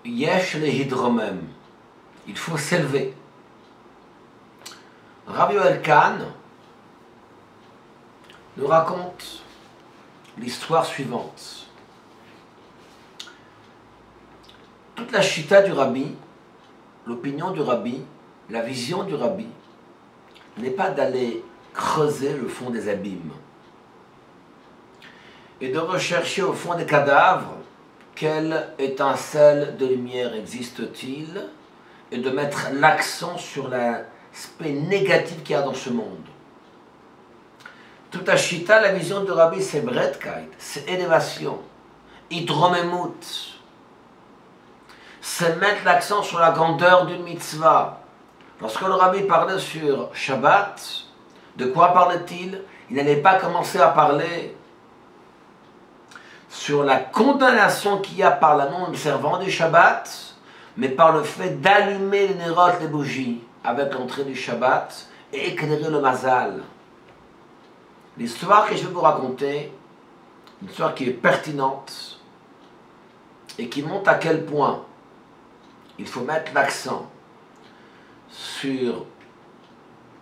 Yesh le hidromem. Il faut s'élever. Rabbi Yoel Kahn nous raconte l'histoire suivante. Toute la chita du rabbi, l'opinion du rabbi, la vision du rabbi, n'est pas d'aller creuser le fond des abîmes et de rechercher au fond des cadavres quelle étincelle de lumière existe-t-il et de mettre l'accent sur l'aspect négatif qu'il y a dans ce monde. Tout à Chita, la vision du rabbi, c'est Bredkeit, c'est élévation, hydromemut, c'est mettre l'accent sur la grandeur d'une mitzvah. Lorsque le rabbi parlait sur Shabbat, de quoi parlait-il? Il n'allait pas commencer à parler sur la condamnation qu'il y a par la non-observance du Shabbat, mais par le fait d'allumer les nérotes, les bougies, avec l'entrée du Shabbat, et éclairer le mazal. L'histoire que je vais vous raconter, une histoire qui est pertinente, et qui montre à quel point il faut mettre l'accent sur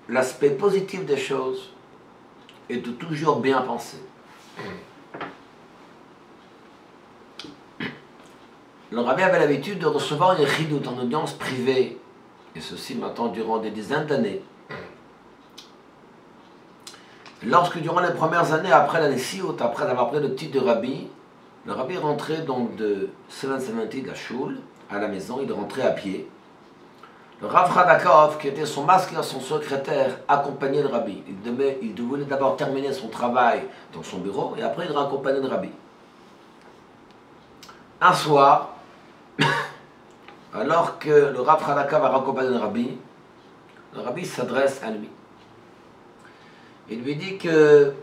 l'aspect positif des choses, et de toujours bien penser. Le rabbi avait l'habitude de recevoir une chidout en audience privée, et ceci maintenant durant des dizaines d'années. Lorsque durant les premières années après la Nessiout, après avoir pris le titre de rabbi, le rabbi rentrait donc de 770 de la choule à la maison, il rentrait à pied. Le Rav Radakov, qui était son masque, son secrétaire, accompagnait le rabbi. Il devait d'abord terminer son travail dans son bureau et après il raccompagnait le rabbi. Un soir, alors que le Rav Radakov va raccompagner le rabbi s'adresse à lui. Il lui dit que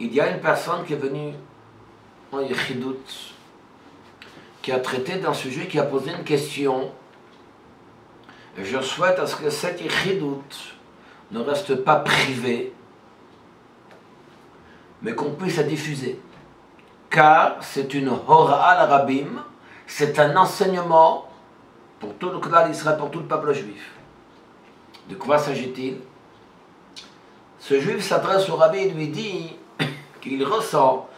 il y a une personne qui est venue en Yechidout, qui a traité d'un sujet, qui a posé une question. Et je souhaite à ce que cette Yechidout ne reste pas privée, mais qu'on puisse la diffuser. Car c'est une hora al-rabim, c'est un enseignement pour tout le clan d'Israël, pour tout le peuple juif. De quoi s'agit-il? Ce juif s'adresse au rabbi et lui dit qu'il ressent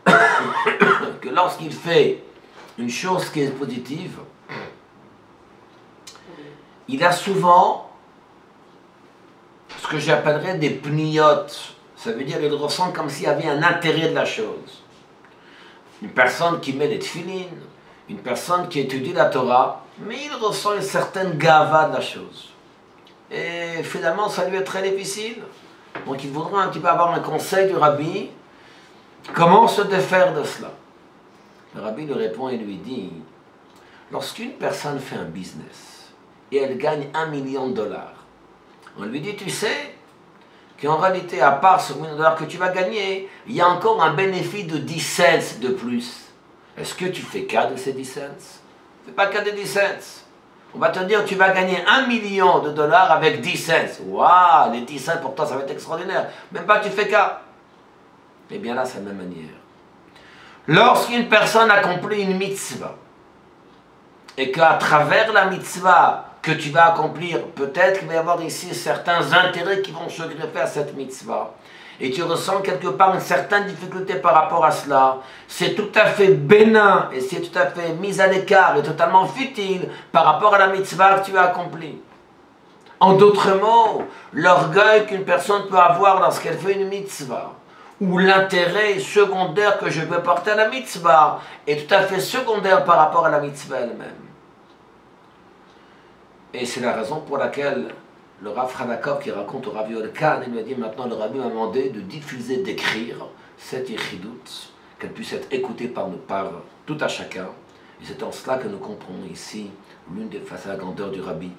que lorsqu'il fait une chose qui est positive, il a souvent ce que j'appellerais des pniotes. Ça veut dire qu'il ressent comme s'il y avait un intérêt de la chose. Une personne qui met des tefilines, une personne qui étudie la Torah, mais il ressent une certaine gava de la chose. Et finalement, ça lui est très difficile. Donc il voudrait un petit peu avoir un conseil du rabbi. Comment se défaire de cela? Le rabbi lui répond et lui dit, lorsqu'une personne fait un business et elle gagne $1 million, on lui dit, tu sais qu'en réalité, à part ce $1 million que tu vas gagner, il y a encore un bénéfice de 10 cents de plus. Est-ce que tu fais cas de ces 10 cents? Fais pas cas de 10 cents. On va te dire, tu vas gagner $1 million avec 10 cents. Waouh, les 10 cents pour toi, ça va être extraordinaire. Même pas tu fais cas. Eh bien là, c'est la même manière. Lorsqu'une personne accomplit une mitzvah, et qu'à travers la mitzvah que tu vas accomplir, peut-être qu'il va y avoir ici certains intérêts qui vont se greffer à cette mitzvah, et tu ressens quelque part une certaine difficulté par rapport à cela, c'est tout à fait bénin, et c'est tout à fait mis à l'écart, et totalement futile par rapport à la mitzvah que tu as accomplie. En d'autres mots, l'orgueil qu'une personne peut avoir lorsqu'elle fait une mitzvah, ou l'intérêt secondaire que je peux porter à la mitzvah, est tout à fait secondaire par rapport à la mitzvah elle-même. Et c'est la raison pour laquelle le Rav Radakov qui raconte au Rabbi Yoel Kahn, il lui a dit maintenant le Rabbi m'a demandé de diffuser, d'écrire cette Yechidout, qu'elle puisse être écoutée par tout à chacun. Et c'est en cela que nous comprenons ici l'une des faces à la grandeur du Rabbi.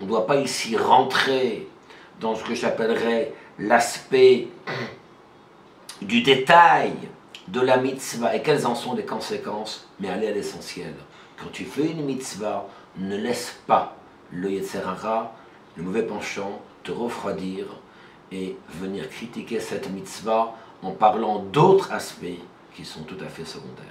On ne doit pas ici rentrer dans ce que j'appellerais l'aspect du détail de la mitzvah et quelles en sont les conséquences, mais aller à l'essentiel. Quand tu fais une mitzvah, ne laisse pas le Yetzer Hara, le mauvais penchant, te refroidir et venir critiquer cette mitzvah en parlant d'autres aspects qui sont tout à fait secondaires.